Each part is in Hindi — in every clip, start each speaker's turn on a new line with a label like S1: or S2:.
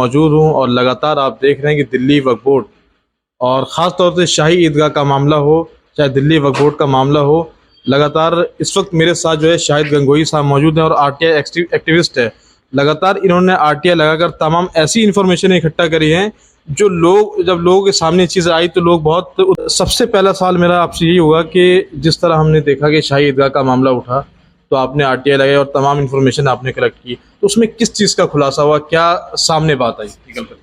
S1: मौजूद हूँ और लगातार आप देख रहे हैं कि दिल्ली वक्फ बोर्ड और ख़ास तौर से शाही ईदगाह का मामला हो, चाहे दिल्ली वक्फ बोर्ड का मामला हो, लगातार इस वक्त मेरे साथ जो है शाहिद गंगोही साहब मौजूद हैं और आरटीआई एक्टिविस्ट है। लगातार इन्होंने आरटीआई लगाकर तमाम ऐसी इन्फॉर्मेशन इकट्ठा करी है जो जब लोगों के सामने चीज़ आई तो लोग बहुत। सबसे पहला सवाल मेरा आपसे यही होगा कि जिस तरह हमने देखा कि शाही ईदगाह का मामला उठा तो आपने आरटीआई लगाई और तमाम इन्फॉर्मेशन आपने कलेक्ट की, तो उसमें किस चीज़ का खुलासा हुआ, क्या सामने बात आई निकल कर?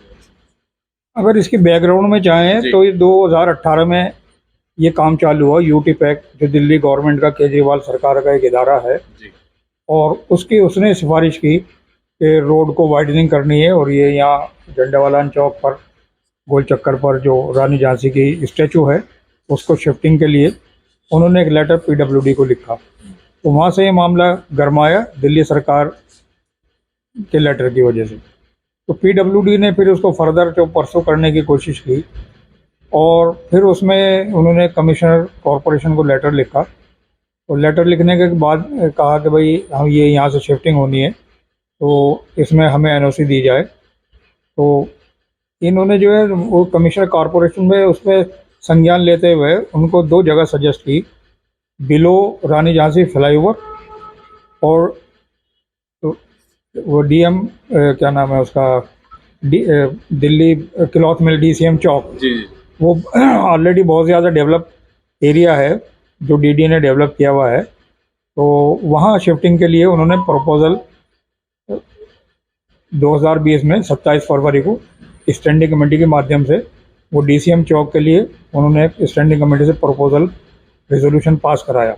S2: अगर इसकी बैकग्राउंड में जाएं तो ये 2018 में ये काम चालू हुआ। यूटी पैक जो दिल्ली गवर्नमेंट का, केजरीवाल सरकार का एक इदारा है
S1: जी।
S2: और उसने सिफारिश की कि रोड को वाइडनिंग करनी है और ये यहाँ झंडेवालान चौक पर गोल चक्कर पर जो रानी झांसी की स्टैचू है उसको शिफ्टिंग के लिए उन्होंने एक लेटर पीडब्ल्यूडी को लिखा। तो वहाँ से ये मामला गरमाया दिल्ली सरकार के लेटर की वजह से। तो पीडब्ल्यूडी ने फिर उसको फर्दर जो परसू करने की कोशिश की और फिर उसमें उन्होंने कमिश्नर कॉरपोरेशन को लेटर लिखा। तो लेटर लिखने के बाद कहा कि भाई हम ये यहाँ से शिफ्टिंग होनी है तो इसमें हमें एनओसी दी जाए। तो इन्होंने जो है वो कमिश्नर कॉरपोरेशन में उसमें संज्ञान लेते हुए उनको 2 जगह सजेस्ट की, बिलो रानी झांसी फ्लाईओवर और तो वो डीएम क्या नाम है उसका, दिल्ली क्लॉथ मिल डीसीएम चौक।
S1: जी जी।
S2: वो ऑलरेडी बहुत ज़्यादा डेवलप एरिया है जो डीडी ने डेवलप किया हुआ है। तो वहाँ शिफ्टिंग के लिए उन्होंने प्रपोज़ल 2020 में 27 फरवरी को स्टैंडिंग कमेटी के माध्यम से वो डीसीएम चौक के लिए उन्होंने स्टैंडिंग कमेटी से प्रपोज़ल रेजोल्यूशन पास कराया।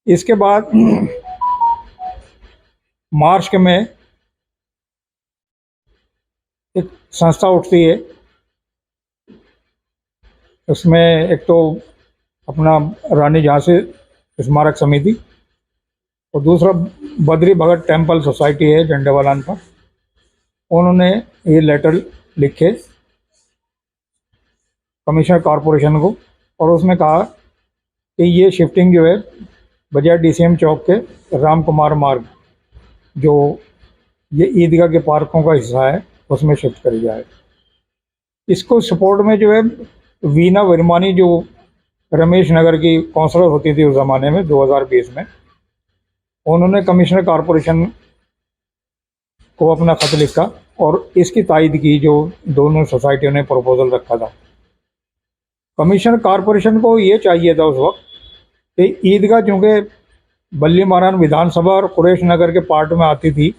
S2: इसके बाद मार्च के में एक संस्था उठती है, उसमें एक तो अपना रानी झांसी स्मारक समिति और दूसरा बद्री भगत टेम्पल सोसाइटी है झंडेवालान पर। उन्होंने ये लेटर लिखे कमिश्नर कॉरपोरेशन को और उसमें कहा कि ये शिफ्टिंग जो है बजाय डीसीएम चौक के राम कुमार मार्ग जो ये ईदगाह के पार्कों का हिस्सा है उसमें शिफ्ट करी जाए। इसको सपोर्ट में जो है वीना वर्मानी जो रमेश नगर की काउंसलर होती थी उस ज़माने में 2020 में, उन्होंने कमिश्नर कॉरपोरेशन को अपना खत लिखा और इसकी तायद की जो दोनों सोसाइटियों ने प्रपोजल रखा था। कमिश्नर कॉरपोरेशन को ये चाहिए था उस वक्त कि ईदगाह चूँकि बल्ली मारान विधानसभा और कुरैश नगर के पार्ट में आती थी,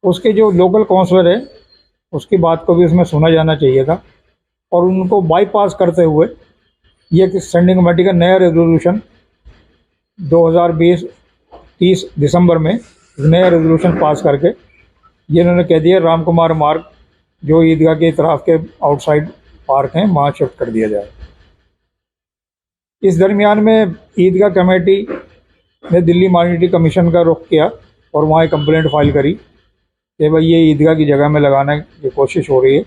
S2: उसके जो लोकल काउंसलर है उसकी बात को भी उसमें सुना जाना चाहिए था और उनको बाईपास करते हुए ये स्टैंडिंग कमेटी का नया रेजोल्यूशन 2020 30 दिसंबर में नया रेजोल्यूशन पास करके ये इन्होंने कह दिया राम कुमार मार्ग जो ईदगाह के तरफ के आउटसाइड पार्क हैं वहाँ शिफ्ट कर दिया जाए। इस दरमियान में ईदगाह कमेटी ने दिल्ली माइनॉरिटी कमीशन का रुख किया और वहाँ एक कंप्लेंट फाइल करी कि भाई ये ईदगाह की जगह में लगाने की कोशिश हो रही है,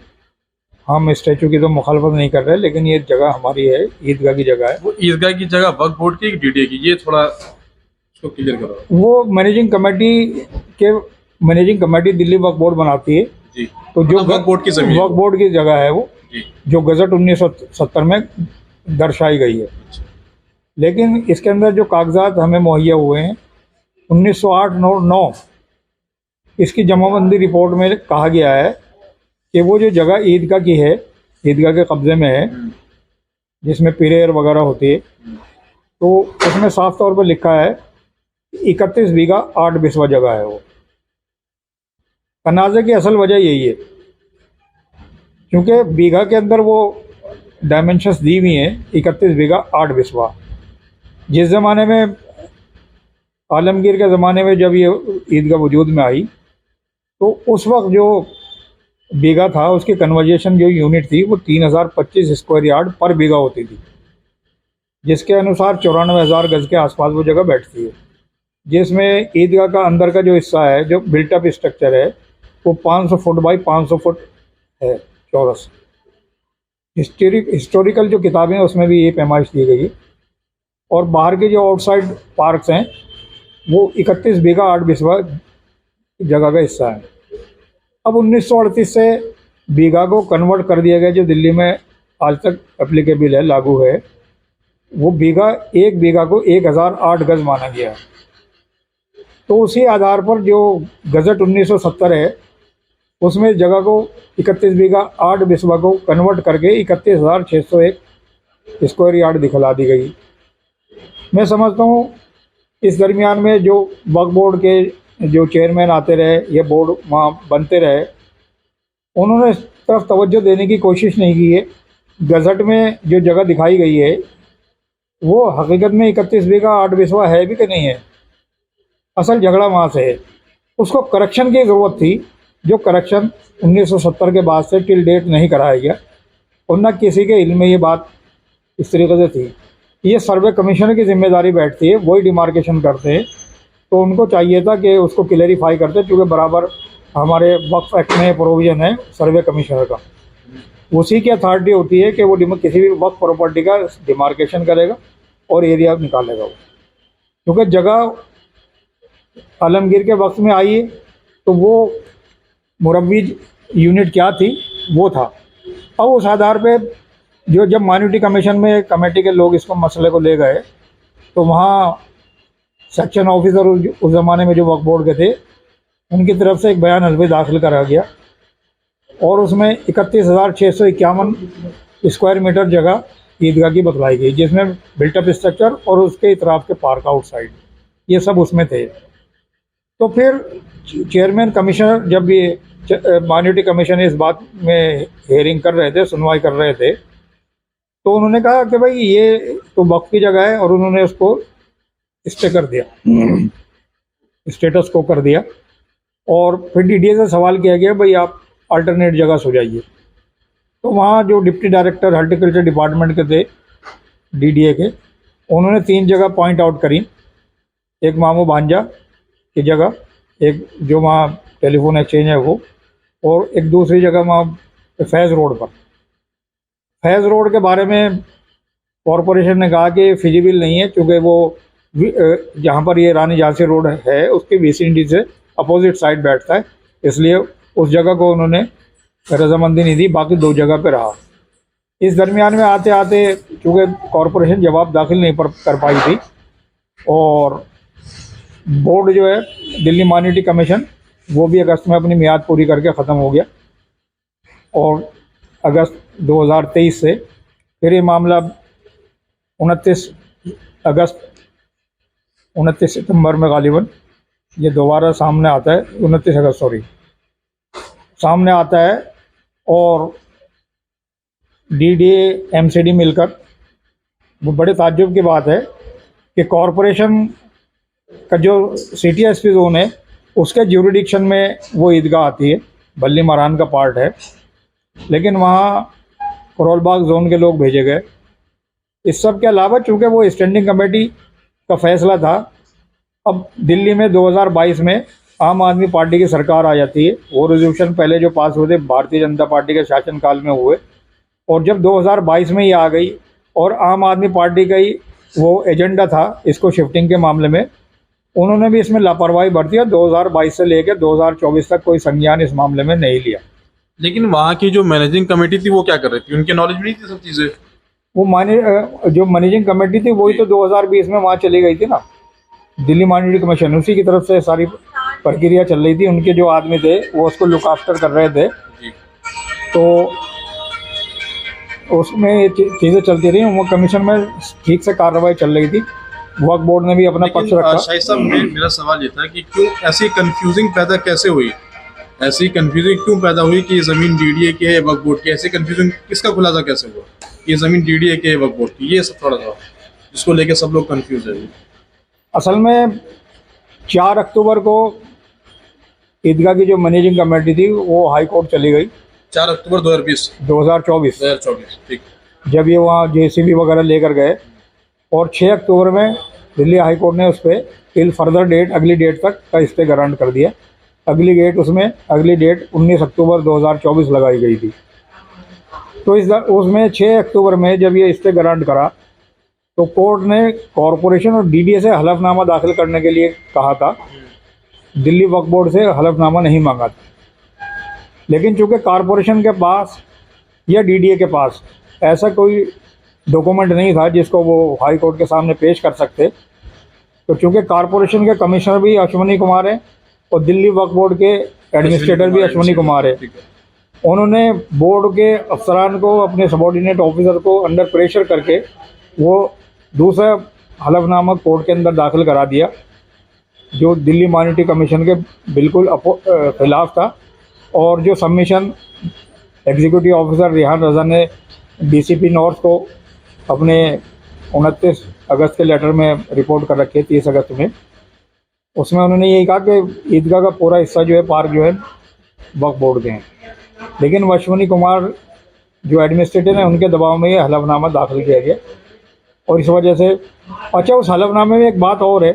S2: हम स्टैचू की तो मुखालफत नहीं कर रहे लेकिन ये जगह हमारी है, ईदगाह की जगह है।
S1: वो ईदगाह की जगह वक्फ बोर्ड की डीडी की, ये थोड़ा इसको क्लियर करो।
S2: वो managing committee Delhi Waqf board बनाती है
S1: जी।
S2: तो जो
S1: वक्फ बोर्ड की जमीन,
S2: वक्फ बोर्ड की जगह है वो
S1: जी। जो
S2: गजट 1970 में दर्शाई गई है। लेकिन इसके अंदर जो कागजात हमें मुहैया हुए हैं 1908-9 इसकी जमाबंदी रिपोर्ट में कहा गया है कि वो जो जगह ईदगाह की है, ईदगाह के कब्ज़े में है जिसमें प्रेयर वगैरह होती है, तो उसमें साफ तौर पर लिखा है 31 बीघा 8 बिस्वा जगह है। वो तनाज़े की असल वजह यही है क्योंकि बीघा के अंदर वो डायमेंशंस दी हुई हैं 31 बीघा 8 बिस्वा। जिस ज़माने में आलमगीर के ज़माने में जब ये ईदगाह वजूद में आई तो उस वक्त जो बीघा था उसकी कन्वर्जेशन जो यूनिट थी वो 3025 स्क्वायर यार्ड पर बीघा होती थी, जिसके अनुसार 94,000 गज के आसपास वो जगह बैठती है। जिसमें ईदगाह का अंदर का जो हिस्सा है जो बिल्टअप स्ट्रक्चर है वो 500 फुट बाई 500 फुट है चौरस। हिस्टोरिकल जो किताबें हैं उसमें भी ये पैमाइश दी गई है और बाहर के जो आउटसाइड पार्क्स हैं वो 31 बीघा 8 बिस्वा जगह का हिस्सा है। अब 1938 से बीघा को कन्वर्ट कर दिया गया, जो दिल्ली में आज तक एप्लीकेबल है, लागू है। वो बीघा, एक बीघा को 1008 गज माना गया है। तो उसी आधार पर जो गजट 1970 है, उसमें जगह को 31 बीघा 8 बिस्वा को कन्वर्ट करके 31,601 स्क्वायर यार्ड दिखला दी गई। मैं समझता हूँ इस दरमियान में जो वक्फ बोर्ड के जो चेयरमैन आते रहे, ये बोर्ड वहाँ बनते रहे, उन्होंने इस तरफ तवज्जो देने की कोशिश नहीं की है। गजट में जो जगह दिखाई गई है वो हकीकत में 31 बीघा 8 बिस्वा है भी कि नहीं है, असल झगड़ा वहाँ से है। उसको करेक्शन की ज़रूरत थी, जो करेक्शन 1970 के बाद से टिल डेट नहीं कराया गया, और न किसी के इल्म में ये बात इस तरीके से थी। ये सर्वे कमीशनर की जिम्मेदारी बैठती है, वही डिमार्केशन करते हैं, तो उनको चाहिए था कि उसको क्लैरिफाई करते, क्योंकि बराबर हमारे वक्फ एक्ट में प्रोविज़न है सर्वे कमीशनर का। उसी की अथॉरिटी होती है कि वो किसी भी वक्फ प्रॉपर्टी का डिमार्केशन करेगा और एरिया निकालेगा वो। क्योंकि जगह आलमगीर के वक्त में आई है, तो वो मुरब्बी यूनिट क्या थी वो था। अब उस आधार पे जो जब माइनॉरिटी कमीशन में कमेटी के लोग इसको मसले को ले गए, तो वहाँ सेक्शन ऑफिसर उस ज़माने में जो वक्फ बोर्ड के थे, उनकी तरफ से एक बयान हल्फी दाखिल करा गया, और उसमें 31,651 स्क्वायर मीटर जगह ईदगाह की बतलाई गई, जिसमें बिल्टअप स्ट्रक्चर और उसके इतराफ़ के पार्क आउटसाइड, ये सब उसमें थे। तो फिर चेयरमैन कमिश्नर जब ये माइनॉरिटी कमीशन इस बात में हेयरिंग कर रहे थे, सुनवाई कर रहे थे, तो उन्होंने कहा कि भाई ये तो वक्फ की जगह है, और उन्होंने उसको स्टे कर दिया, स्टेटस को कर दिया। और फिर डीडीए से सवाल किया गया भाई आप अल्टरनेट जगह सुझाइए। तो वहाँ जो डिप्टी डायरेक्टर हॉर्टिकल्चर डिपार्टमेंट के थे डीडीए के, उन्होंने 3 जगह पॉइंट आउट करी। एक मामू भांजा की जगह, एक जो वहाँ टेलीफोन एक्सचेंज है वो, और एक दूसरी जगह वहाँ फैज़ रोड पर। फैज़ रोड के बारे में कॉरपोरेशन ने कहा कि फिजिबल नहीं है, क्योंकि वो जहाँ पर ये रानी झांसी रोड है उसकी विसिनिटी से अपोजिट साइड बैठता है, इसलिए उस जगह को उन्होंने रजामंदी नहीं दी, बाकी 2 जगह पे रहा। इस दरमियान में आते आते चूँकि कॉरपोरेशन जवाब दाखिल नहीं कर पाई थी, और बोर्ड जो है दिल्ली माइनॉरिटी कमीशन, वो भी अगस्त में अपनी मियाद पूरी करके ख़त्म हो गया, और अगस्त 2023 से फिर ये मामला 29 सितंबर में गालिबन ये दोबारा सामने आता है, 29 अगस्त सामने आता है। और डीडीए एमसीडी मिलकर, वो बड़े ताज्जुब की बात है कि कॉरपोरेशन का जो सीटीएसपी जोन है उसके ज्यूरिडिक्शन में वो ईदगाह आती है, बल्ली मरान का पार्ट है, लेकिन वहाँ करोलबाग जोन के लोग भेजे गए। इस सब के अलावा चूँकि वो स्टैंडिंग कमेटी का फैसला था, अब दिल्ली में 2022 में आम आदमी पार्टी की सरकार आ जाती है। वो रेजोल्यूशन पहले जो पास हुए थे भारतीय जनता पार्टी के शासनकाल में हुए, और जब 2022 में ये आ गई, और आम आदमी पार्टी का ही वो एजेंडा था इसको शिफ्टिंग के मामले में, उन्होंने भी इसमें लापरवाही बरती और 2022 से लेकर 2024 तक कोई संज्ञान इस मामले में नहीं लिया।
S1: लेकिन वहाँ की जो मैनेजिंग कमेटी थी वो क्या कर रही थी, उनके नॉलेज में नहीं थी सब चीज़ें?
S2: वो जो मैनेजिंग कमेटी थी वही तो 2020 में वहाँ चली गई थी ना, दिल्ली माइनॉरिटी कमीशन, उसी की तरफ से सारी प्रक्रिया चल रही थी। उनके जो आदमी थे वो उसको लुक आफ्टर कर रहे थे, तो उसमें ये चीज़ें चलती रही। वो कमीशन में ठीक से कार्रवाई चल रही थी, वक्फ बोर्ड ने भी अपना पक्ष रखा।
S1: शाहिद साहब, मेरा सवाल ये था कि क्यों ऐसी कंफ्यूजिंग पैदा कैसे हुई, ऐसी कंफ्यूजिंग क्यों पैदा हुई कि ये ज़मीन डीडीए की है वक्फ बोर्ड की? ऐसी कंफ्यूजिंग किसका खुलासा कैसे हुआ ये ज़मीन डीडीए के वक्फ बोर्ड की? ये सब थोड़ा सा जिसको लेके सब लोग कंफ्यूज है।
S2: असल में 4 अक्टूबर को ईदगाह की जो मैनेजिंग कमेटी थी वो हाई कोर्ट चली गई।
S1: 4 अक्टूबर
S2: 2024
S1: ठीक,
S2: जब ये वहाँ जेसीबी वगैरह लेकर गए, और 6 अक्टूबर में दिल्ली हाई कोर्ट ने उस पर टिल फर्दर डेट, अगली डेट तक का स्टे गारंट कर दिया। अगली डेट 19 अक्टूबर 2024 लगाई गई थी। तो उसमें 6 अक्टूबर में जब ये स्टे गारंट करा, तो कोर्ट ने कॉरपोरेशन और डीडीए से हलफनामा दाखिल करने के लिए कहा था, दिल्ली वक्फ बोर्ड से हलफनामा नहीं मांगा था। लेकिन चूँकि कॉरपोरेशन के पास या डीडीए के पास ऐसा कोई डॉक्यूमेंट नहीं था जिसको वो हाई कोर्ट के सामने पेश कर सकते, तो चूँकि कॉरपोरेशन के कमिश्नर भी अश्वनी कुमार हैं और दिल्ली वक्फ बोर्ड के एडमिनिस्ट्रेटर भी अश्वनी कुमार है, उन्होंने बोर्ड के अफसरान को, अपने सबॉर्डिनेट ऑफिसर को अंडर प्रेशर करके वो दूसरा हलफनामा कोर्ट के अंदर दाखिल करा दिया जो दिल्ली मॉनिटरी कमीशन के बिल्कुल खिलाफ था। और जो सबमिशन एग्जीक्यूटिव ऑफिसर रेहान रज़ा ने डीसीपी नॉर्थ को अपने 29 अगस्त के लेटर में रिपोर्ट कर रखी है 30 अगस्त में, उसमें उन्होंने यही कहा कि ईदगाह का पूरा हिस्सा जो है, पार्क जो है, वक्फ बोर्ड के हैं। लेकिन अश्वनी कुमार जो एडमिनिस्ट्रेटर हैं उनके दबाव में ये हलफनामा दाखिल किया गया और इस वजह से अच्छा उस हलफनामे में एक बात और है,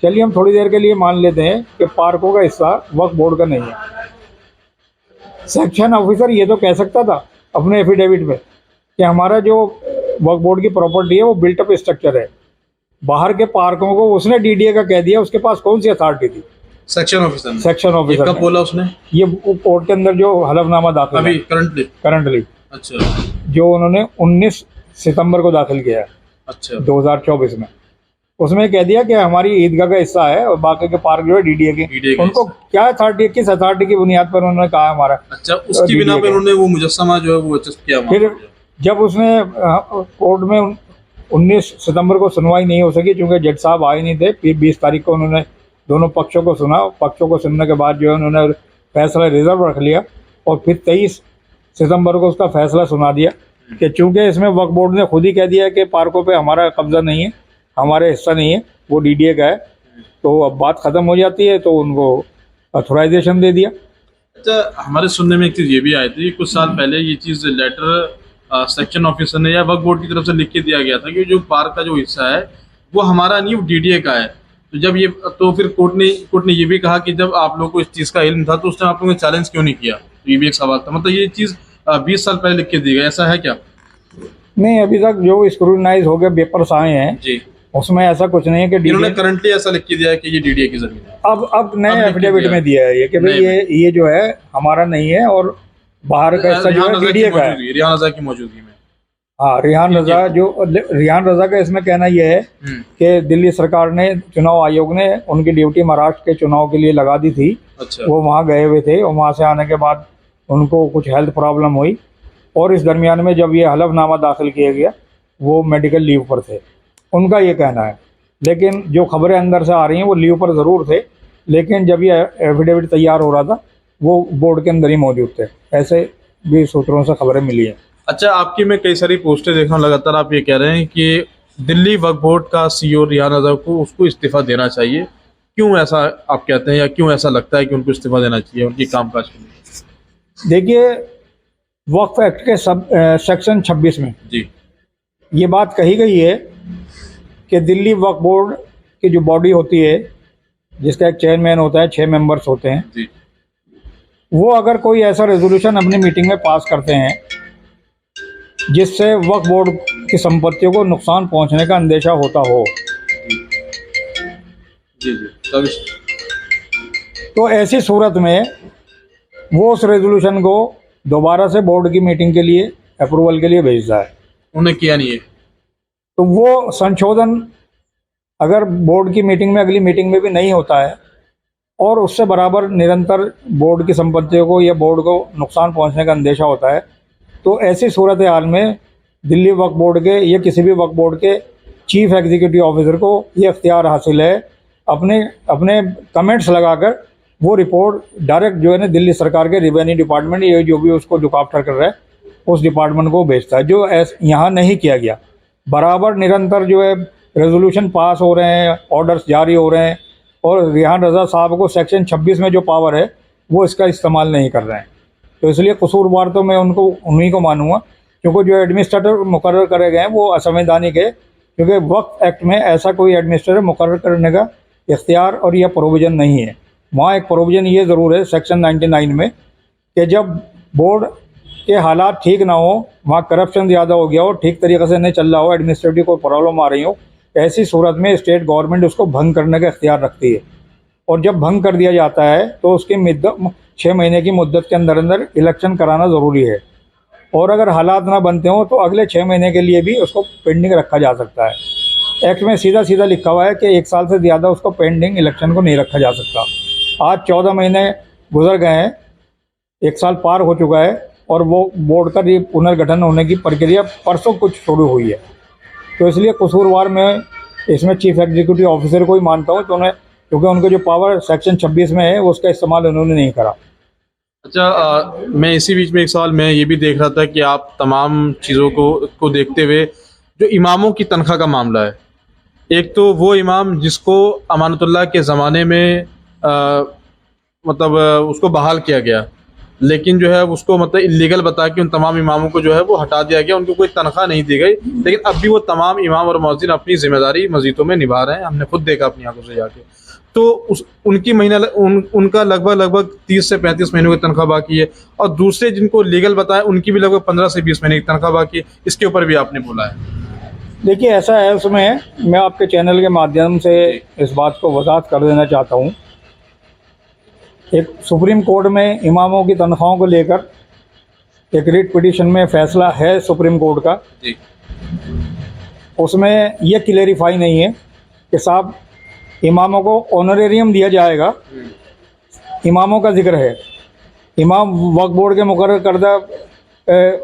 S2: चलिए हम थोड़ी देर के लिए मान लेते हैं कि पार्कों का हिस्सा वक्फ बोर्ड का नहीं है। सेक्शन ऑफिसर ये तो कह सकता था अपने एफिडेविट में कि हमारा जो वक्फ बोर्ड की प्रॉपर्टी है वो बिल्ट अप स्ट्रक्चर है, बाहर के पार्कों को उसने डीडीए का कह दिया, उसके पास कौन सी अथॉरिटी थी?
S1: Section officer.
S2: सेक्शन ऑफिसर
S1: कब बोला उसने?
S2: ये कोर्ट के अंदर जो हलफनामा दाखिल
S1: अभी करंटली अच्छा,
S2: जो उन्होंने 19 सितंबर को दाखिल किया है,
S1: अच्छा
S2: 2024 में, उसमें कह दिया कि हमारी ईदगाह का हिस्सा है और बाकी के पार्क जो है डीडीए के। उनको क्या अथॉरिटी, किस अथॉरिटी की बुनियाद पर उन्होंने कहा हमारा?
S1: अच्छा, उसकी बिना पर उन्होंने वो मुजस्समा जो है वो एडजस्ट किया।
S2: फिर जब उसने कोर्ट में 19 सितंबर को सुनवाई नहीं हो सकी क्योंकि जज साहब आए नहीं थे, फिर 20 तारीख को उन्होंने दोनों पक्षों को सुना। पक्षों को सुनने के बाद जो है उन्होंने फैसला रिजर्व रख लिया और फिर 23 सितंबर को उसका फैसला सुना दिया कि चूंकि इसमें वक्फ बोर्ड ने खुद ही कह दिया कि पार्कों पे हमारा कब्जा नहीं है, हमारे हिस्सा नहीं है, वो डीडीए का है, तो अब बात ख़त्म हो जाती है, तो उनको ऑथोराइजेशन दे दिया।
S1: अच्छा, हमारे सुनने में एक चीज़ ये भी आई थी कुछ साल पहले, ये चीज़ लेटर सेक्शन ऑफिसर ने या वक्फ बोर्ड की तरफ से लिख के दिया गया था कि जो पार्क का जो हिस्सा है वो हमारा नहीं, वो डीडीए का है। तो जब ये, तो फिर कोर्ट ने ये भी कहा कि जब आप लोगों को इस चीज़ का इल्म था तो उसने आप लोगों ने चैलेंज क्यों नहीं किया? तो ये भी एक सवाल था। मतलब ये चीज़ 20 साल पहले लिख के दी गई, ऐसा है क्या?
S2: नहीं, अभी तक जो स्क्रूटनाइज हो गए पेपर्स आए हैं
S1: जी,
S2: उसमें ऐसा कुछ नहीं है कि
S1: इन्होंने करंटली ऐसा लिख के दिया है कि ये डीडीए की जमीन है।
S2: अब नए एफिडेविट में दिया है ये कि भाई ये जो है हमारा नहीं है और बाहर का हिस्सा जो है डीडीए का है।
S1: रेहान रज़ा की मौजूदगी में,
S2: हाँ, रेहान रज़ा का इसमें कहना यह है कि दिल्ली सरकार ने, चुनाव आयोग ने उनकी ड्यूटी महाराष्ट्र के चुनाव के लिए लगा दी थी।
S1: अच्छा,
S2: वो वहाँ गए हुए थे और वहाँ से आने के बाद उनको कुछ हेल्थ प्रॉब्लम हुई और इस दरमियान में जब ये हलफनामा दाखिल किया गया वो मेडिकल लीव पर थे, उनका ये कहना है। लेकिन जो खबरें अंदर से आ रही हैं वो लीव पर ज़रूर थे, लेकिन जब ये एफिडेविट तैयार हो रहा था वो बोर्ड के अंदर ही मौजूद थे, ऐसे भी सूत्रों से खबरें मिली हैं।
S1: अच्छा, आपकी मैं कई सारी पोस्टें देख रहा हूँ लगातार, आप ये कह रहे हैं कि दिल्ली वक्फ बोर्ड का सीईओ रेहान रज़ा को उसको इस्तीफा देना चाहिए, क्यों ऐसा आप कहते हैं या क्यों ऐसा लगता है कि उनको इस्तीफा देना चाहिए उनकी कामकाज के लिए?
S2: देखिए, वक्फ एक्ट के सेक्शन 26 में
S1: जी
S2: ये बात कही गई है कि दिल्ली वक्फ बोर्ड की जो बॉडी होती है जिसका एक चेयरमैन होता है, 6 मेंबर्स होते हैं
S1: जी,
S2: वो अगर कोई ऐसा रेजोल्यूशन अपनी मीटिंग में पास करते हैं जिससे वक्फ बोर्ड की संपत्तियों को नुकसान पहुंचने का अंदेशा होता हो,
S1: जी तब
S2: तो ऐसी सूरत में वो उस रेजोल्यूशन को दोबारा से बोर्ड की मीटिंग के लिए अप्रूवल के लिए भेजता है।
S1: उन्होंने किया नहीं है,
S2: तो वो संशोधन अगर बोर्ड की मीटिंग में, अगली मीटिंग में भी नहीं होता है और उससे बराबर निरंतर बोर्ड की संपत्तियों को या बोर्ड को नुकसान पहुंचने का अंदेशा होता है, तो ऐसी सूरत हाल में दिल्ली वक्फ बोर्ड के या किसी भी वक्फ बोर्ड के चीफ एग्जीक्यूटिव ऑफिसर को ये इख्तियार हासिल है अपने कमेंट्स लगाकर वो रिपोर्ट डायरेक्ट जो है ना दिल्ली सरकार के रेवेन्यू डिपार्टमेंट, ये जो भी उसको लुक आफ्टर कर रहा है उस डिपार्टमेंट को भेजता है, जो यहाँ नहीं किया गया। बराबर निरंतर जो है रेजोल्यूशन पास हो रहे हैं, ऑर्डर्स जारी हो रहे हैं और रेहान रज़ा साहब को सेक्शन 26 में जो पावर है वो इसका इस्तेमाल नहीं कर रहे हैं। तो इसलिए कसूरवार तो मैं उन्हीं को मानूंगा, क्योंकि जो एडमिनिस्ट्रेटर मुकर्रर करे गए हैं वो असंवैधानिक है, क्योंकि वक्फ एक्ट में ऐसा कोई एडमिनिस्ट्रेटर मुकर्रर करने का इख्तियार और यह प्रोविज़न नहीं है। वहाँ एक प्रोविज़न ये ज़रूर है सेक्शन 99 में कि जब बोर्ड के हालात ठीक ना हो, वहाँ करप्शन ज़्यादा हो गया हो, ठीक तरीके से नहीं चल रहा हो, एडमिनिस्ट्रेटिव कोई प्रॉब्लम आ रही हो, ऐसी सूरत में स्टेट गवर्नमेंट उसको भंग करने का इख्तियार रखती है और जब भंग कर दिया जाता है तो उसकी 6 महीने की मुद्दत के अंदर अंदर इलेक्शन कराना ज़रूरी है, और अगर हालात ना बनते हों तो अगले 6 महीने के लिए भी उसको पेंडिंग रखा जा सकता है। एक्ट में सीधा सीधा लिखा हुआ है कि 1 साल से ज़्यादा उसको पेंडिंग इलेक्शन को नहीं रखा जा सकता। आज 14 महीने गुजर गए हैं, 1 साल पार हो चुका है, और वो बोर्ड का पुनर्गठन होने की प्रक्रिया परसों कुछ शुरू हुई है। तो इसलिए कसूरवार मैं इसमें चीफ एग्जीक्यूटिव ऑफिसर को ही मानता हूँ, तो उन्हें, क्योंकि उनको जो पावर सेक्शन 26 में है उसका इस्तेमाल उन्होंने नहीं करा।
S1: अच्छा, मैं इसी बीच में एक सवाल मैं ये भी देख रहा था कि आप तमाम चीज़ों को देखते हुए जो इमामों की तनख्वाह का मामला है, एक तो वो इमाम जिसको अमानतुल्लाह के ज़माने में मतलब उसको बहाल किया गया, लेकिन जो है उसको मतलब इलीगल बता के उन तमाम इमामों को जो है वो हटा दिया गया, उनको कोई तनख्वाह नहीं दी गई, लेकिन अब भी वो तमाम इमाम और मौज़िन अपनी ज़िम्मेदारी मस्जिदों में निभा रहे हैं। हमने खुद देखा अपनी आंखों से जाके। तो उनकी उनका लगभग 30 से 35 महीनों की तनख्वाह बाकी है, और दूसरे जिनको लीगल बताया उनकी भी लगभग 15 से 20 महीने की तनख्वाह बाकी है। इसके ऊपर भी आपने बोला है।
S2: देखिए, ऐसा है, उसमें मैं आपके चैनल के माध्यम से इस बात को वजाहत कर देना चाहता हूँ। एक सुप्रीम कोर्ट में इमामों की तनख्वाहों को लेकर एक रिट पिटीशन में फैसला है सुप्रीम कोर्ट का
S1: जी।
S2: उसमें यह क्लेरिफाई नहीं है कि साहब इमामों को ऑनरेरियम दिया जाएगा। इमामों का जिक्र है, इमाम वक्फ बोर्ड के मुकर्रर करदा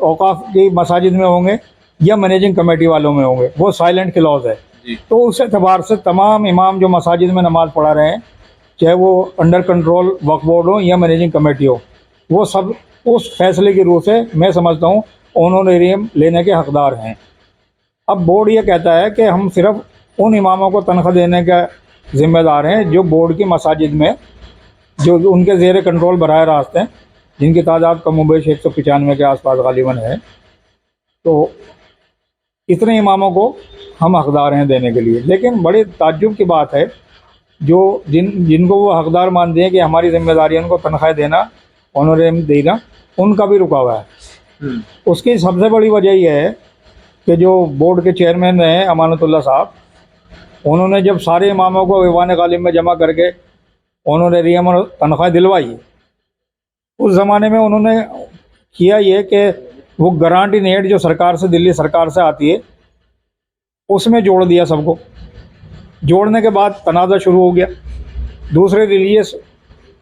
S2: औकाफ की मसाजिद में होंगे या मैनेजिंग कमेटी वालों में होंगे, वो साइलेंट क्लॉज है। तो उस एतबार से तमाम इमाम जो मसाजिद में नमाज़ पढ़ा रहे हैं, चाहे वो अंडर कंट्रोल वक्फ बोर्ड हो या मैनेजिंग कमेटी हो, वो सब उस फैसले की रूह से मैं समझता हूँ ऑनरेरियम लेने के हकदार हैं। अब बोर्ड ये कहता है कि हम सिर्फ उन इमामों को तनख्वाह देने का ज़िम्मेदार हैं जो बोर्ड की मसाजिद में जो उनके ज़ेर कंट्रोल बराह रास्त हैं, जिनकी तादाद कमोबेश 195 के आसपास गालिबन है। तो इतने इमामों को हम हकदार हैं देने के लिए। लेकिन बड़ी ताज्जुब की बात है, जो जिनको वो हकदार मानते हैं कि हमारी जिम्मेदारी है उनको तनख्वाह देना, ऑनरेरियम देना, उनका भी रुका हुआ है। उसकी सबसे बड़ी वजह यह है कि जो बोर्ड के चेयरमैन हैं अमानतुल्लाह साहब, उन्होंने जब सारे इमामों को ईवान गालिब में जमा करके ऑनरेरियम और तनख्वाह दिलवाई, उस ज़माने में उन्होंने किया ये कि वो गारंटी नेट जो सरकार से, दिल्ली सरकार से आती है, उसमें जोड़ दिया सबको। जोड़ने के बाद तनाज़ा शुरू हो गया। दूसरे रिलीजियस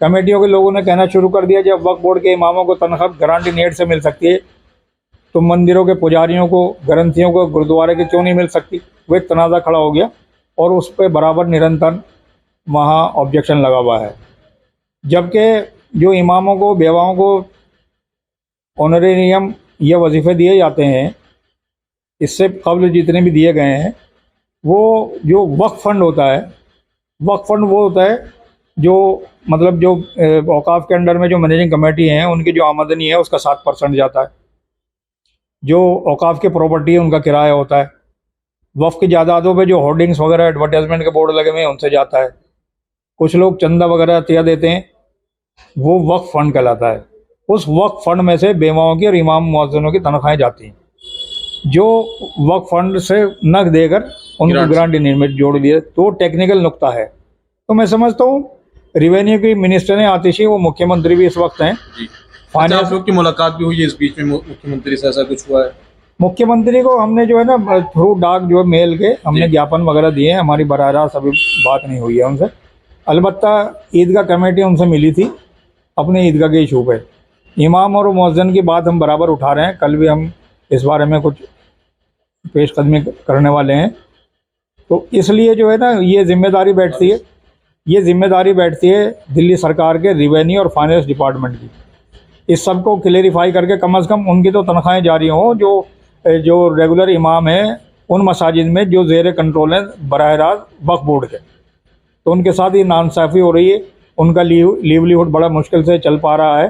S2: कमेटियों के लोगों ने कहना शुरू कर दिया, जब वक्फ बोर्ड के इमामों को तनख्वाह गारंटी नेट से मिल सकती है तो मंदिरों के पुजारियों को, ग्रंथियों को, गुरुद्वारे की क्यों नहीं मिल सकती। वो एक तनाज़ा खड़ा हो गया और उस पर बराबर निरंतर वहाँ ऑब्जेक्शन लगा हुआ है। जबकि जो इमामों को, बेवाओं को ऑनरेरियम या वजीफ़े दिए जाते हैं, इससे कबल जितने भी दिए गए हैं, वो जो वक्फ फ़ंड होता है, वक्फ फ़ंड वो होता है जो मतलब जो औकाफ के अंडर में जो मैनेजिंग कमेटी हैं उनकी जो आमदनी है उसका 7% जाता है। जो औकाफ के प्रॉपर्टी है उनका किराया होता है। वक्फ की जायदादों पे जो होर्डिंग्स वगैरह, एडवर्टाइजमेंट के बोर्ड लगे हुए हैं, उनसे जाता है। कुछ लोग चंदा वगैरह अतिया देते हैं, वो वक्फ फ़ंड कहलाता है। उस वक्फ फ़ंड में से बेवाओं की और इमाम मुअज्जिनों की तनख्वाहें जाती हैं, जो वक्फ फंड से नग देकर उनको ग्रांट में जोड़ दिए। तो टेक्निकल नुक्ता है। तो मैं समझता हूँ रिवेन्यू की मिनिस्टर ने आतिशी, वो मुख्यमंत्री भी इस वक्त हैं।
S1: अच्छा, आप लोग की मुलाकात भी हुई है इस बीच में मुख्यमंत्री से, ऐसा कुछ हुआ है?
S2: मुख्यमंत्री को हमने जो है ना थ्रू डाक जो है मेल के हमने ज्ञापन वगैरह दिए हैं। हमारी बराह रास्त अभी बात नहीं हुई है उनसे। अलबत्ता ईदगाह कमेटी उनसे मिली थी अपने ईदगाह के इशू पे। इमाम और मुअज्जिन की बात हम बराबर उठा रहे हैं। कल भी हम इस बारे में कुछ पेशकदमी करने वाले हैं। तो इसलिए जो है ना ये जिम्मेदारी बैठती है, दिल्ली सरकार के रिवेन्यू और फाइनेंस डिपार्टमेंट की। इस सब को क्लेरिफाई करके कम से कम उनकी तो तनख्वाहें जारी हों, जो रेगुलर इमाम हैं उन मसाजिद में जो ज़ेर कंट्रोल हैं बराह रास्त वक्फ बोर्ड के। तो उनके साथ ये नाइंसाफ़ी हो रही है, उनका लिवलीहुड बड़ा मुश्किल से चल पा रहा है।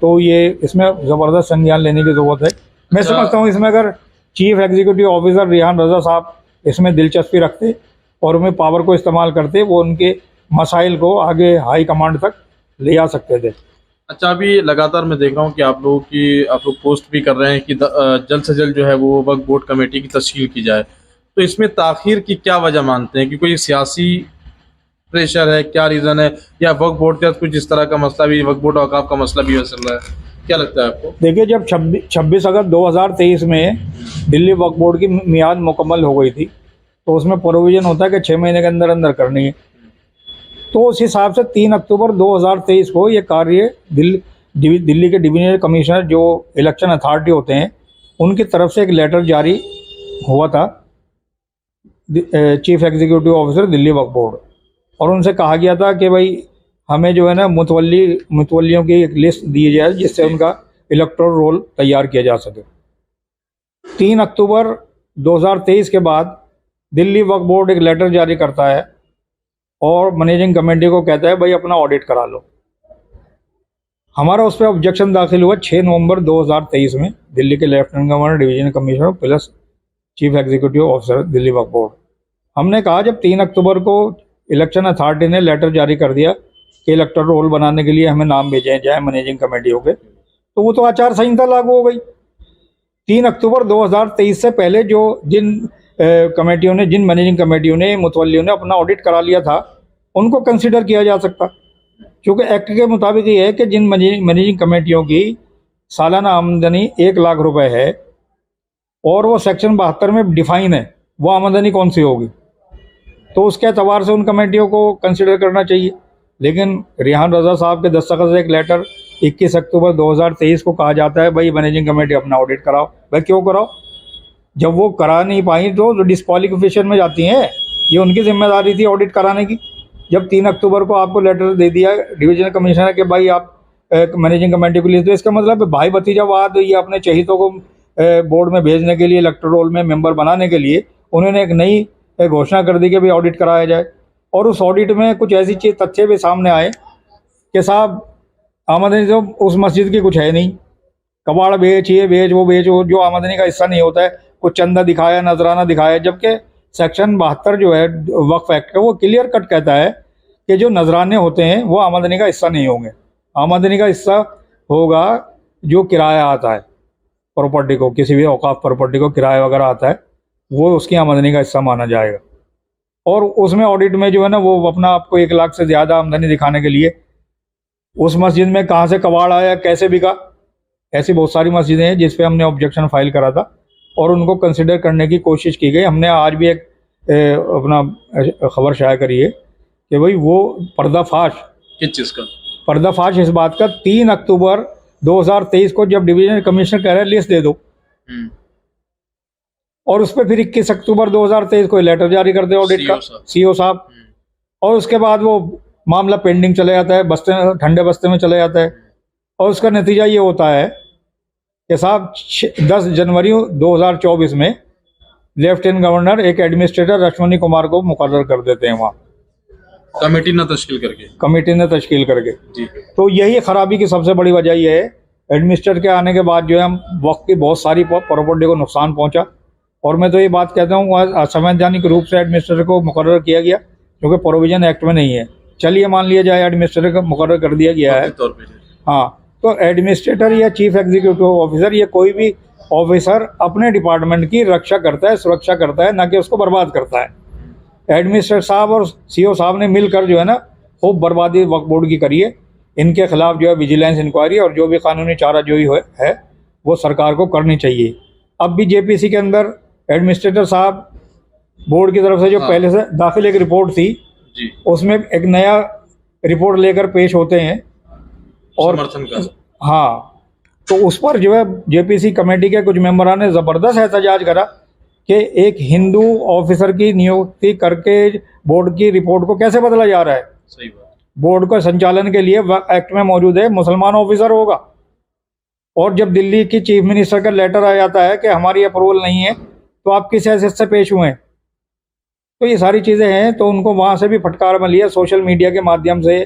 S2: तो ये इसमें ज़बरदस्त संज्ञान लेने की ज़रूरत है। मैं समझता हूँ इसमें अगर चीफ एग्जीक्यूटिव ऑफिसर रिहान रज़ा साहब इसमें दिलचस्पी रखते और उनमें पावर को इस्तेमाल करते, वो उनके मसाइल को आगे हाई कमांड तक ले आ सकते थे।
S1: अच्छा, अभी लगातार मैं देख रहा हूँ कि आप लोग पोस्ट भी कर रहे हैं कि जल्द से जल्द जो है वो वक्फ बोर्ड कमेटी की तश्कील की जाए। तो इसमें ताख़ीर की क्या वजह मानते हैं? कि कोई सियासी प्रेशर है, क्या रीजन है, या वक्फ बोर्ड के साथ कुछ इस तरह का मसला भी, वक्फ बोर्ड औकाफ का मसला भी चल रहा है, क्या लगता है आपको?
S2: देखिए, जब 26 अगस्त 2023 में दिल्ली वक्फ बोर्ड की मियाद मुकम्मल हो गई थी, तो उसमें प्रोविज़न होता है कि 6 महीने के अंदर अंदर करनी है। तो उस हिसाब से 3 अक्टूबर 2023 को ये कार्य दिल्ली के डिवीजनल कमिश्नर जो इलेक्शन अथॉरिटी होते हैं उनकी तरफ से एक लेटर जारी हुआ था chief executive officer Delhi Waqf board, और उनसे कहा गया था कि भाई हमें जो है ना मुतवल्लियों की एक लिस्ट दी जाए जिससे उनका इलेक्टोरल रोल तैयार किया जा सके। 3 अक्टूबर 2023 के बाद दिल्ली वक्फ बोर्ड एक लेटर जारी करता है और मैनेजिंग कमेटी को कहता है भाई अपना ऑडिट करा लो। हमारा उस पर ऑब्जेक्शन दाखिल हुआ 6 नवंबर 2023 में दिल्ली के lieutenant governor, division commissioner plus chief executive officer Delhi Waqf board. हमने कहा जब 3 अक्टूबर को इलेक्शन अथॉरिटी ने लेटर जारी कर दिया कि इलेक्टोरल रोल बनाने के लिए हमें नाम भेजे जाए मैनेजिंग कमेटियों के, तो वो तो आचार संहिता लागू हो गई। 3 अक्टूबर 2023 से पहले जो जिन मैनेजिंग कमेटियों ने, मुतवल्लियों ने अपना ऑडिट करा लिया था, उनको कंसिडर किया जा सकता, क्योंकि एक्ट के मुताबिक ये है कि जिन मैनेजिंग कमेटियों की सालाना आमदनी 1 लाख रुपए है और वो सेक्शन 72 में डिफाइन है वो आमदनी कौन सी होगी, तो उसके एतबार से उन कमेटियों को कंसिडर करना चाहिए। लेकिन रिहान रज़ा साहब के दस्तखत से एक लेटर 21 अक्टूबर 2023 को कहा जाता है भाई मैनेजिंग कमेटी अपना ऑडिट कराओ। भाई क्यों कराओ? जब वो करा नहीं पाई तो डिस्क्वालिफिकेशन में जाती हैं, ये उनकी जिम्मेदारी थी ऑडिट कराने की। जब 3 अक्टूबर को आपको लेटर दे दिया डिवीजनल कमिश्नर के भाई आप मैनेजिंग कमेटी को लिए, तो इसका मतलब भाई भतीजावाद ये अपने चहितों को बोर्ड में भेजने के लिए, इलेक्टोरल रोल में मेंबर बनाने के लिए उन्होंने एक नई घोषणा कर दी कि भाई ऑडिट कराया जाए। और उस ऑडिट में कुछ ऐसी चीज तथ्य भी सामने आए कि साहब आमदनी तो उस मस्जिद की कुछ है नहीं, कबाड़ बेच, ये बेच, वो बेच, वो जो आमदनी का हिस्सा नहीं होता है, कुछ चंदा दिखाया, नजराना दिखाया, जबकि सेक्शन 72 जो है वक्फ एक्ट का वो क्लियर कट कहता है कि जो नजराने होते हैं वो आमदनी का हिस्सा नहीं होंगे। आमदनी का हिस्सा होगा जो किराया आता है प्रॉपर्टी को, किसी भी औकाफ प्रॉपर्टी को किराया वगैरह आता है, वो उसकी आमदनी का हिस्सा माना जाएगा। और उसमें ऑडिट में जो है ना वो अपना आपको 1 लाख से ज़्यादा आमदनी दिखाने के लिए उस मस्जिद में कहाँ से कबाड़ आया, कैसे बिका, ऐसी बहुत सारी मस्जिदें हैं जिस पे हमने ऑब्जेक्शन फाइल करा था और उनको कंसिडर करने की कोशिश की गई। हमने आज भी एक अपना खबर शाया करी है कि भाई वो पर्दाफाश,
S1: किस चीज़ का
S2: पर्दाफाश इस बात का 3 अक्टूबर 2023 को जब डिवीजनल कमिश्नर कह रहे हैं लिस्ट दे दो, और उस पर फिर 21 अक्टूबर 2023 को लेटर जारी करते हैं ऑडिट का सीओ साहब, और उसके बाद वो मामला पेंडिंग चले जाता है, ठंडे बस्ते में चले जाता है। और उसका नतीजा ये होता है कि साहब 10 जनवरी 2024 में लेफ्टिनेंट गवर्नर एक एडमिनिस्ट्रेटर अश्विनी कुमार को मुकर्रर कर देते हैं वहाँ
S1: कमेटी न तश्कील करके जी।
S2: तो यही खराबी की सबसे बड़ी वजह यह है, एडमिनिस्ट्रेटर के आने के बाद जो है हम वक्त की बहुत सारी प्रॉपर्टी को नुकसान पहुंचा। और मैं तो ये बात कहता हूँ असंवैधानिक रूप से एडमिनिस्ट्रेटर को मुकर्रर किया गया क्योंकि प्रोविजन एक्ट में नहीं है। चलिए मान लिया जाए एडमिनिस्ट्रेटर को मुकर्रर कर दिया गया है, हाँ, तो एडमिनिस्ट्रेटर या चीफ एग्जीक्यूटिव ऑफिसर या कोई भी ऑफिसर अपने डिपार्टमेंट की रक्षा करता है, सुरक्षा करता है, ना कि उसको बर्बाद करता है। एडमिनिस्ट्रेटर साहब और सीओ साहब ने मिलकर जो है ना खूब बर्बादी वक्फ बोर्ड की करी है। इनके खिलाफ जो है विजिलेंस इंक्वायरी और जो भी कानूनी चाराजोई है वो सरकार को करनी चाहिए। अब भी जेपीसी के अंदर एडमिनिस्ट्रेटर साहब बोर्ड की तरफ से जो पहले से दाखिल एक रिपोर्ट थी जी, उसमें एक नया रिपोर्ट लेकर पेश होते हैं और हाँ, तो उस पर जो है जेपीसी कमेटी के कुछ मेंबरान ने ज़बरदस्त एहतजाज करा कि एक हिंदू ऑफिसर की नियुक्ति करके बोर्ड की रिपोर्ट को कैसे बदला जा रहा है।
S1: सही बात।
S2: बोर्ड का संचालन के लिए एक्ट में मौजूद है मुसलमान ऑफिसर होगा, और जब दिल्ली की चीफ मिनिस्टर का लेटर आ जाता है कि हमारी अप्रूवल नहीं है तो आप किस हैसियत से पेश हुए हैं। तो ये सारी चीज़ें हैं, तो उनको वहाँ से भी फटकार मिली है, सोशल मीडिया के माध्यम से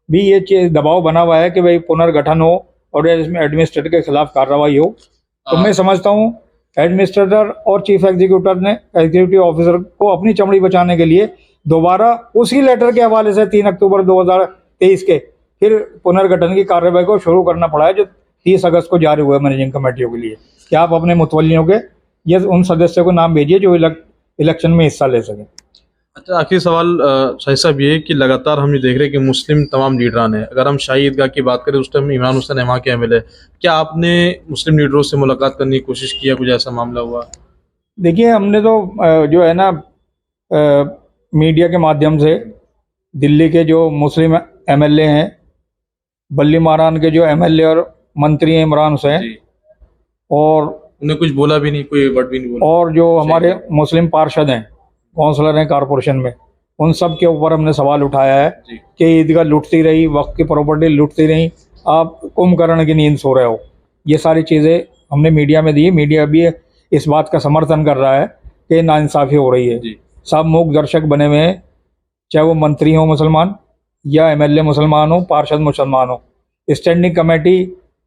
S2: भी ये चीज़ दबाव बना हुआ है कि भाई पुनर्गठन हो और इसमें एडमिनिस्ट्रेटर के खिलाफ कार्रवाई हो। तो मैं समझता हूँ एडमिनिस्ट्रेटर और चीफ एग्जीक्यूटिव ऑफिसर को अपनी चमड़ी बचाने के लिए दोबारा उसी लेटर के हवाले से 3 अक्टूबर 2023 के फिर पुनर्गठन की कार्रवाई को शुरू करना पड़ा है जो 30 अगस्त को जारी हुआ है मैनेजिंग कमेटियों के लिए कि आप अपने मुतवल्लियों के ये उन सदस्यों को नाम भेजिए जो इलेक्शन में हिस्सा ले सकें।
S1: अच्छा, आखिरी सवाल शाहिद साहब ये है कि लगातार हम ये देख रहे हैं कि मुस्लिम तमाम लीडरान हैं। अगर हम शाही ईदगाह की बात करें, उस टाइम इमरान हुसैन वहाँ के एमएलए, क्या आपने मुस्लिम लीडरों से मुलाकात करने की कोशिश की है, कुछ ऐसा मामला हुआ?
S2: देखिए, हमने तो जो है ना मीडिया के माध्यम से दिल्ली के जो मुस्लिम एमएलए हैं, बल्ली मारान के जो एमएलए और मंत्री हैं इमरान हुसैन,
S1: जी,
S2: और
S1: उन्हें कुछ बोला भी नहीं, कोई वर्ड भी नहीं बोला?
S2: और जो हमारे मुस्लिम पार्षद हैं, काउंसलर हैं कॉरपोरेशन में, उन सब के ऊपर हमने सवाल उठाया है
S1: जी,
S2: कि ईदगाह लूटती रही, वक्त की प्रॉपर्टी लूटती रही, आप कुंभकर्ण की नींद सो रहे हो। ये सारी चीज़ें हमने मीडिया में दी। मीडिया भी इस बात का समर्थन कर रहा है कि नाइंसाफ़ी हो रही है।
S1: जी,
S2: सब मूक दर्शक बने हुए हैं, चाहे वो मंत्री हो मुसलमान या एमएलए मुसलमान हो, पार्षद मुसलमान हो। स्टैंडिंग कमेटी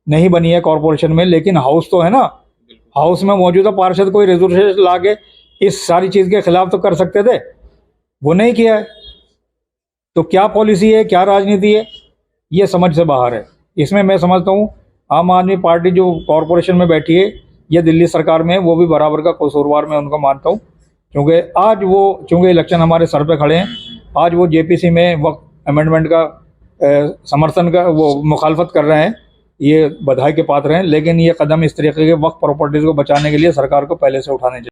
S2: नहीं बनी है कॉरपोरेशन में, लेकिन हाउस तो है ना। हाउस में मौजूदा पार्षद कोई रेजोल्यूशन ला के इस सारी चीज़ के खिलाफ तो कर सकते थे, वो नहीं किया है। तो क्या पॉलिसी है, क्या राजनीति है, ये समझ से बाहर है। इसमें मैं समझता हूँ आम आदमी पार्टी जो कॉरपोरेशन में बैठी है या दिल्ली सरकार में, वो भी बराबर का कसूरवार मैं उनको मानता हूँ। क्योंकि आज वो, चूँकि इलेक्शन हमारे सर पे खड़े हैं, आज वो जेपीसी में वक्त अमेंडमेंट का समर्थन का वो मुखालफत कर रहे हैं, ये बधाई के पात्र हैं। लेकिन ये कदम इस तरीके के वक्त प्रॉपर्टीज़ को बचाने के लिए सरकार को पहले से उठाने चाहिए।